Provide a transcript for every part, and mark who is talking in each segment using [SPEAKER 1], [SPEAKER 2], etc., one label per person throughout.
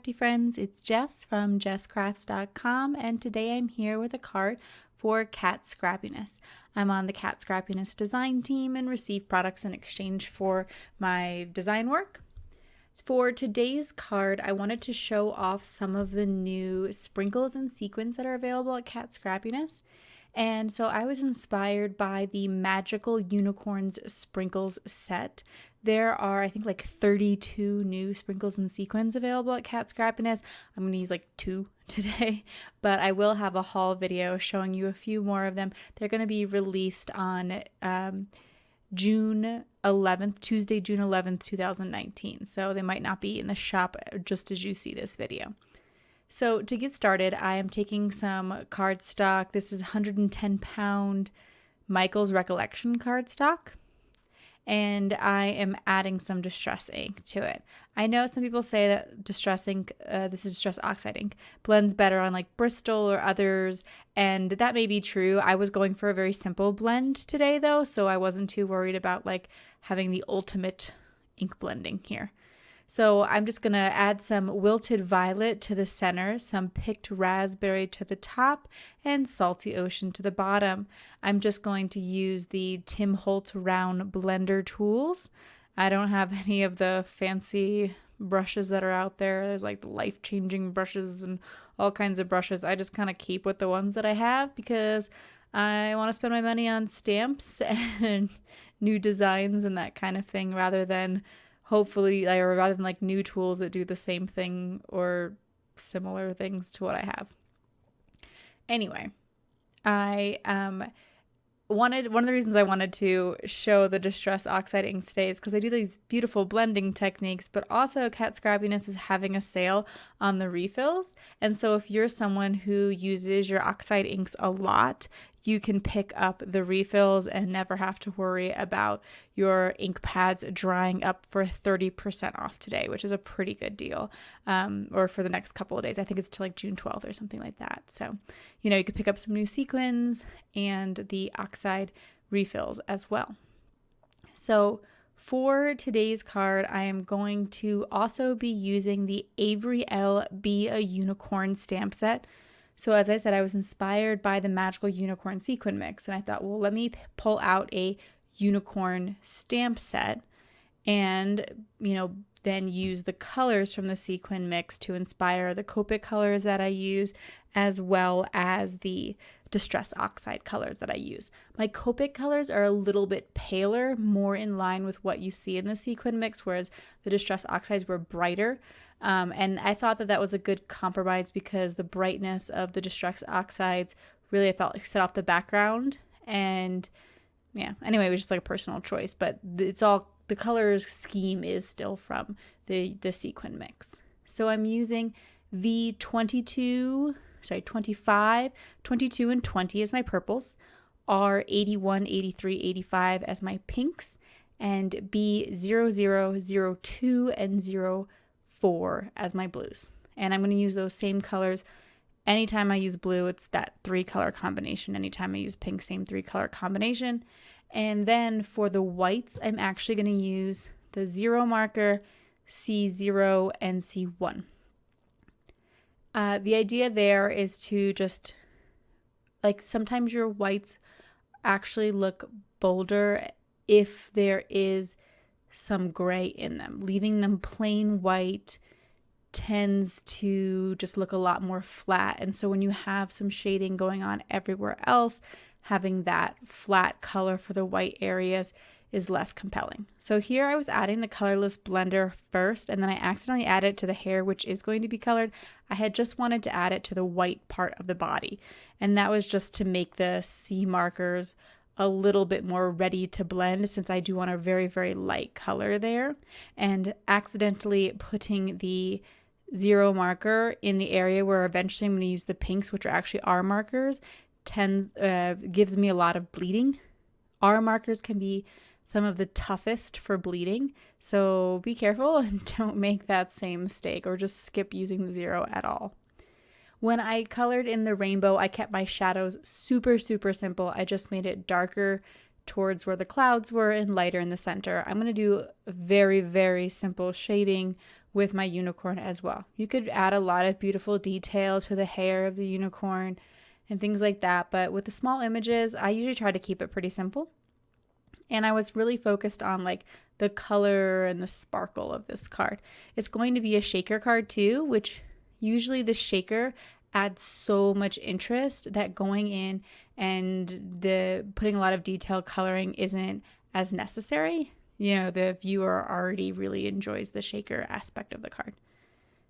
[SPEAKER 1] crafty friends, it's Jess from jesscrafts.com, and today I'm here with a card for Kat Scrappiness. I'm on the Kat Scrappiness design team and receive products in exchange for my design work. For today's card, I wanted to show off some of the new sprinkles and sequins that are available at Kat Scrappiness. And so I was inspired by the Magical Unicorns Sprinkles set. There are, I think, like 32 new sprinkles and sequins available at Kat Scrappiness. I'm going to use like 2 today, but I will have a haul video showing you a few more of them. They're going to be released on June 11th, Tuesday, June 11th, 2019. So they might not be in the shop just as you see this video. So to get started, I am taking some cardstock. This is 110 pound Michael's Recollection cardstock. And I am adding some distress ink to it. I know some people say that distress ink, this is distress oxide ink, blends better on like Bristol or others, and that may be true. I was going for a very simple blend today though, so I wasn't too worried about like having the ultimate ink blending here. So I'm just going to add some Wilted Violet to the center, some Picked Raspberry to the top, and Salty Ocean to the bottom. I'm just going to use the Tim Holtz round blender tools. I don't have any of the fancy brushes that are out there. There's like life-changing brushes and all kinds of brushes. I just kind of keep with the ones that I have because I want to spend my money on stamps and new designs and that kind of thing rather than like new tools that do the same thing or similar things to what I have. Anyway, one of the reasons I wanted to show the Distress Oxide inks today is because I do these beautiful blending techniques, but also Kat Scrappiness is having a sale on the refills. And so if you're someone who uses your Oxide inks a lot, you can pick up the refills and never have to worry about your ink pads drying up for 30% off today, which is a pretty good deal, or for the next couple of days. I think it's till like June 12th or something like that. So, you could pick up some new sequins and the Oxide refills as well. So for today's card, I am going to also be using the Avery Elle Be a Unicorn stamp set. So as I said, I was inspired by the Magical Unicorn Sequin Mix, and I thought, well, let me pull out a unicorn stamp set and, then use the colors from the sequin mix to inspire the Copic colors that I use, as well as the Distress Oxide colors that I use. My Copic colors are a little bit paler, more in line with what you see in the sequin mix, whereas the Distress Oxides were brighter. And I thought that was a good compromise because the brightness of the Distress Oxides really, I felt like, set off the background. And yeah, anyway, it was just like a personal choice, but it's all, the color scheme is still from the sequin mix. So I'm using V25, 22, and 20 as my purples, R81, 83, 85 as my pinks, and B00, 02, and 04 as my blues. And I'm going to use those same colors. Anytime I use blue, it's that 3-color combination. Anytime I use pink, same 3-color combination. And then for the whites, I'm actually going to use the 0 marker, C0, and C1. The idea there is to just, like, sometimes your whites actually look bolder if there is some gray in them. Leaving them plain white tends to just look a lot more flat. And so when you have some shading going on everywhere else, having that flat color for the white areas is less compelling. So here I was adding the colorless blender first, and then I accidentally added it to the hair, which is going to be colored. I had just wanted to add it to the white part of the body, and that was just to make the C markers a little bit more ready to blend, since I do want a very, very light color there. And accidentally putting the 0 marker in the area where eventually I'm going to use the pinks, which are actually R markers, gives me a lot of bleeding. R markers can be some of the toughest for bleeding, so be careful and don't make that same mistake, or just skip using the 0 at all. When I colored in the rainbow, I kept my shadows super, super simple. I just made it darker towards where the clouds were and lighter in the center. I'm going to do a very, very simple shading with my unicorn as well. You could add a lot of beautiful detail to the hair of the unicorn and things like that, but with the small images, I usually try to keep it pretty simple. And I was really focused on like the color and the sparkle of this card. It's going to be a shaker card too, which usually the shaker adds so much interest that going in and the putting a lot of detail coloring isn't as necessary. You know, the viewer already really enjoys the shaker aspect of the card.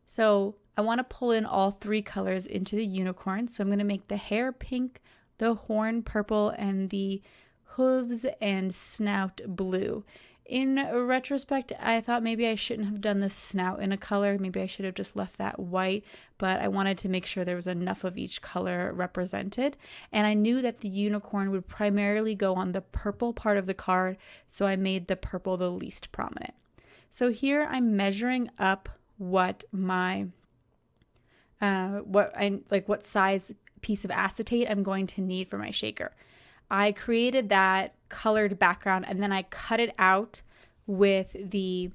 [SPEAKER 1] So I want to pull in all 3 colors into the unicorn. So I'm going to make the hair pink, the horn purple, and the hooves and snout blue. In retrospect, I thought maybe I shouldn't have done the snout in a color. Maybe I should have just left that white, but I wanted to make sure there was enough of each color represented. And I knew that the unicorn would primarily go on the purple part of the card, so I made the purple the least prominent. So here I'm measuring up what my what size piece of acetate I'm going to need for my shaker. I created that colored background and then I cut it out with the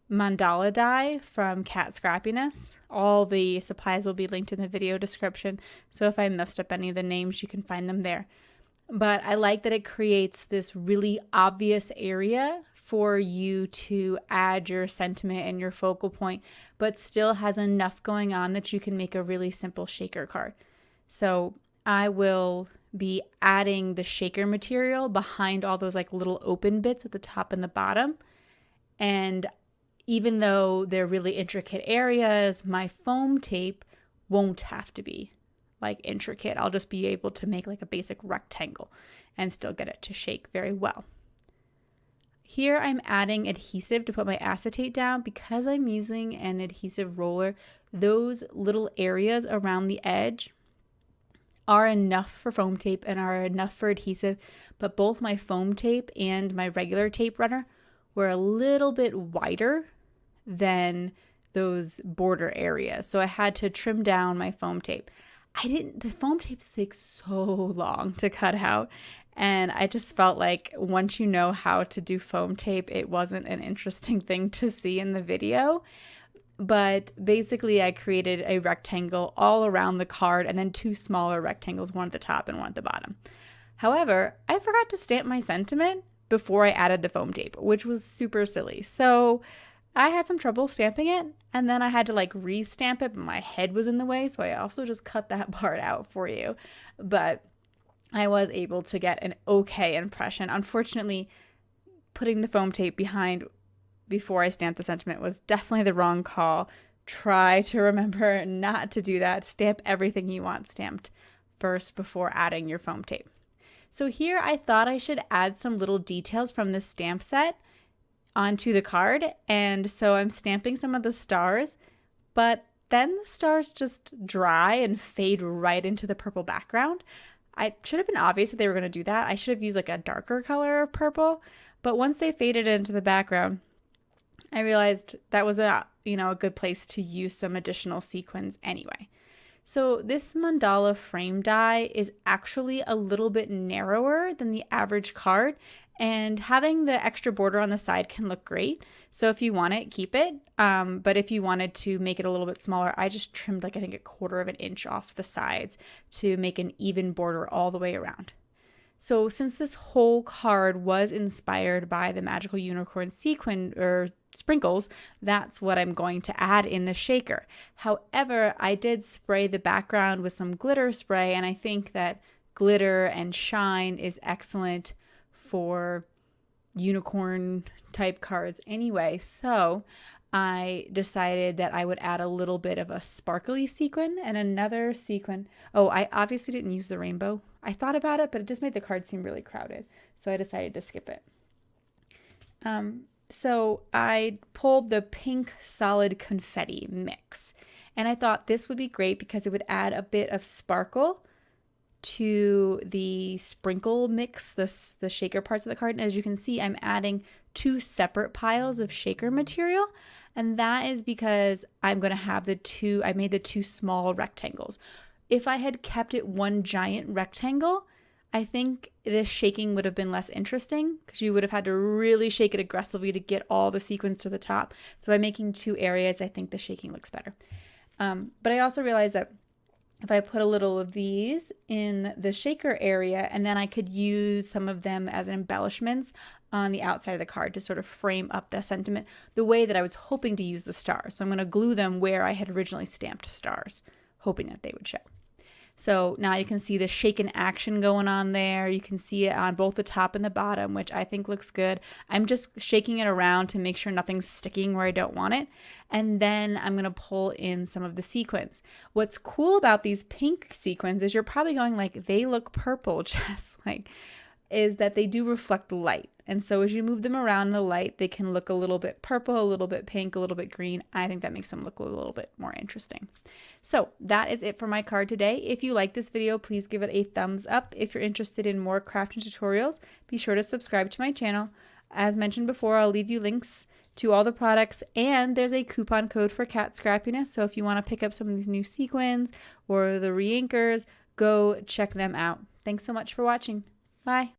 [SPEAKER 1] Mandala die from Kat Scrappiness. All the supplies will be linked in the video description, so if I messed up any of the names, you can find them there. But I like that it creates this really obvious area for you to add your sentiment and your focal point, but still has enough going on that you can make a really simple shaker card. So I will be adding the shaker material behind all those like little open bits at the top and the bottom. And even though they're really intricate areas, my foam tape won't have to be like intricate. I'll just be able to make like a basic rectangle and still get it to shake very well. Here I'm adding adhesive to put my acetate down. Because I'm using an adhesive roller, those little areas around the edge are enough for foam tape and are enough for adhesive, but both my foam tape and my regular tape runner were a little bit wider than those border areas. So I had to trim down my foam tape. The foam tape takes so long to cut out, and I just felt like once you know how to do foam tape, it wasn't an interesting thing to see in the video. But basically I created a rectangle all around the card and then 2 smaller rectangles, one at the top and one at the bottom. However, I forgot to stamp my sentiment before I added the foam tape, which was super silly. So I had some trouble stamping it, and then I had to like re-stamp it, but my head was in the way, so I also just cut that part out for you. But I was able to get an okay impression. Unfortunately, putting the foam tape behind before I stamped the sentiment was definitely the wrong call. Try to remember not to do that. Stamp everything you want stamped first before adding your foam tape. So here I thought I should add some little details from the stamp set onto the card, and so I'm stamping some of the stars, but then the stars just dry and fade right into the purple background. I should have been obvious that they were going to do that. I should have used like a darker color of purple, but once they faded into the background, I realized that was a good place to use some additional sequins anyway. So this mandala frame die is actually a little bit narrower than the average card, and having the extra border on the side can look great. So if you want it, keep it. But if you wanted to make it a little bit smaller, I just trimmed like I think 1/4 of an inch off the sides to make an even border all the way around. So since this whole card was inspired by the magical unicorn sequin or sprinkles, that's what I'm going to add in the shaker. However, I did spray the background with some glitter spray, and I think that glitter and shine is excellent for unicorn type cards anyway. So I decided that I would add a little bit of a sparkly sequin and another sequin. Oh, I obviously didn't use the rainbow. I thought about it, but it just made the card seem really crowded. So I decided to skip it. So I pulled the pink solid confetti mix, and I thought this would be great because it would add a bit of sparkle to the sprinkle mix, the shaker parts of the card. And as you can see, I'm adding 2 separate piles of shaker material, and that is because I'm going to have I made the 2 small rectangles. If I had kept it one giant rectangle, I think this shaking would have been less interesting because you would have had to really shake it aggressively to get all the sequins to the top. So by making 2 areas, I think the shaking looks better. But I also realized that if I put a little of these in the shaker area, and then I could use some of them as embellishments on the outside of the card to sort of frame up the sentiment the way that I was hoping to use the stars. So I'm going to glue them where I had originally stamped stars, hoping that they would show. So now you can see the shaken action going on there. You can see it on both the top and the bottom, which I think looks good. I'm just shaking it around to make sure nothing's sticking where I don't want it. And then I'm going to pull in some of the sequins. What's cool about these pink sequins is you're probably going like, they look purple, Jess. Is that they do reflect light. And so as you move them around in the light, they can look a little bit purple, a little bit pink, a little bit green. I think that makes them look a little bit more interesting. So that is it for my card today. If you like this video, please give it a thumbs up. If you're interested in more crafting tutorials, be sure to subscribe to my channel. As mentioned before, I'll leave you links to all the products, and there's a coupon code for Kat Scrappiness. So if you want to pick up some of these new sequins or the re-inkers, go check them out. Thanks so much for watching. Bye.